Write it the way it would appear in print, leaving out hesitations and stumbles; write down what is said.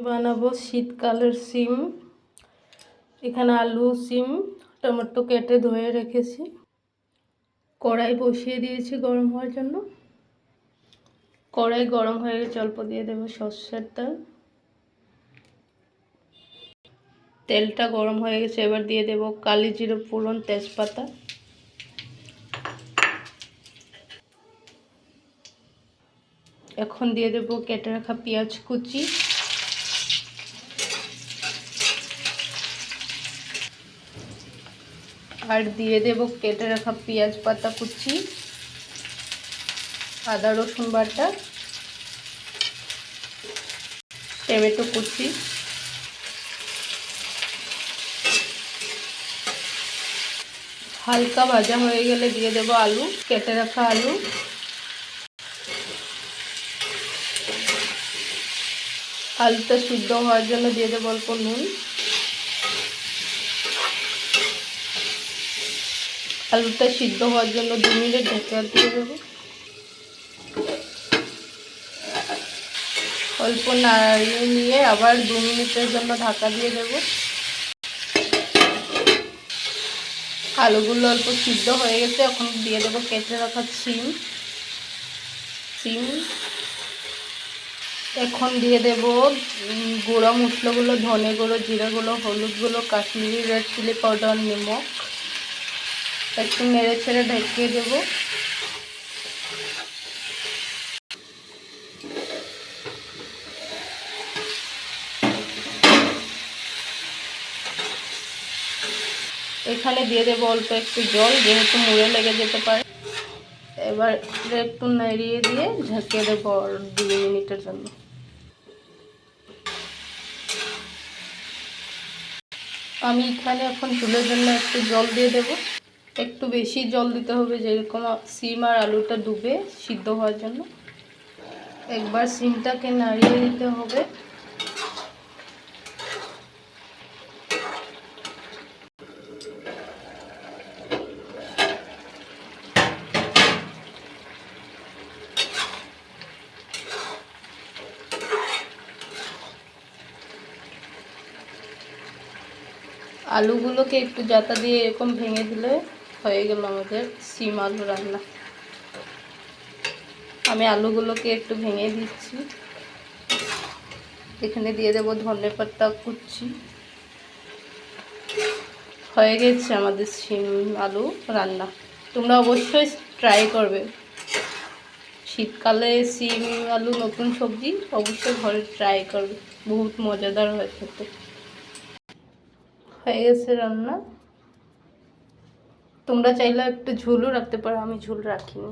বানাবো শীতকালের সিম। এখানে আলু, সিম, টমেটো কেটে ধুয়ে রেখেছি। কড়াই বসিয়ে দিয়েছি গরম হওয়ার জন্য। কড়াই গরম হয়ে গেছে, অল্প দিয়ে দেবো সর্ষের তেল। তেলটা গরম হয়ে গেছে, এবার দিয়ে দেব কালি জিরে ফোড়ন, তেজপাতা। এখন দিয়ে দেব কেটে রাখা পেঁয়াজ কুচি, আর দিয়ে দেব কেটে রাখা পেঁয়াজ পাতা কুচি, আদা রসুন বাটা, টমেটো কুচি। হালকা ভাজা হয়ে গেলে দিয়ে দেব আলু, কেটে রাখা আলু। আলুটা সিদ্ধ হওয়ার জন্য দিয়ে দেব অল্প নুন। আলুটা সিদ্ধ হওয়ার জন্য 2 মিনিট ঢাকা দিয়ে দেব। অল্প নাড়িয়ে নিয়ে আবার 2 মিনিটের জন্য ঢাকা দিয়ে দেব। আলুগুলো অল্প সিদ্ধ হয়ে গেছে, এখন দিয়ে দেব কেটে রাখা সিম। এখন দিয়ে দেব গুঁড়ো মশলাগুলো, ধনে গুঁড়ো, জিরে গুঁড়ো, হলুদ গুঁড়ো, কাশ্মীরি রেড চিলি পাউডার, নিমক। একটু নেড়ে ছেড়ে ঢেকে দেব। এখানে দিয়ে দেব অল্প একটু জল, যেহেতু মুড়ে লেগে যেতে পারে। এবার একটু নাড়িয়ে দিয়ে ঢেকে দেব 2 মিনিটের জন্য। আমি এখানে এখন ঝোলের জন্য একটু জল দিয়ে দেব। একটু বেশি জল দিতে হবে, যেরকম সিম আর আলুটা ডুবে সিদ্ধ হওয়ার জন্য। একবার সিমটাকে নাড়িয়ে দিতে হবে। আলুগুলোকে একটু জাতা দিয়ে এরকম ভেঙে দিলে হয়ে গেল আমাদের সিম আলু রান্না। আমি আলুগুলোকে একটু ভেঙে দিচ্ছি। এখানে দিয়ে দেব ধনেপাতা কুচি। হয়ে গেছে আমাদের সিম আলু রান্না। তোমরা অবশ্যই ট্রাই করবে। শীতকালে সিম আলু নতুন সবজি, অবশ্যই ঘরে ট্রাই করবে, বহুত মজাদার হয় খেতে। হয়ে গেছে রান্না। তোমরা চাইলে একটু ঝোলও রাখতে পারো, আমি ঝোল রাখিনি।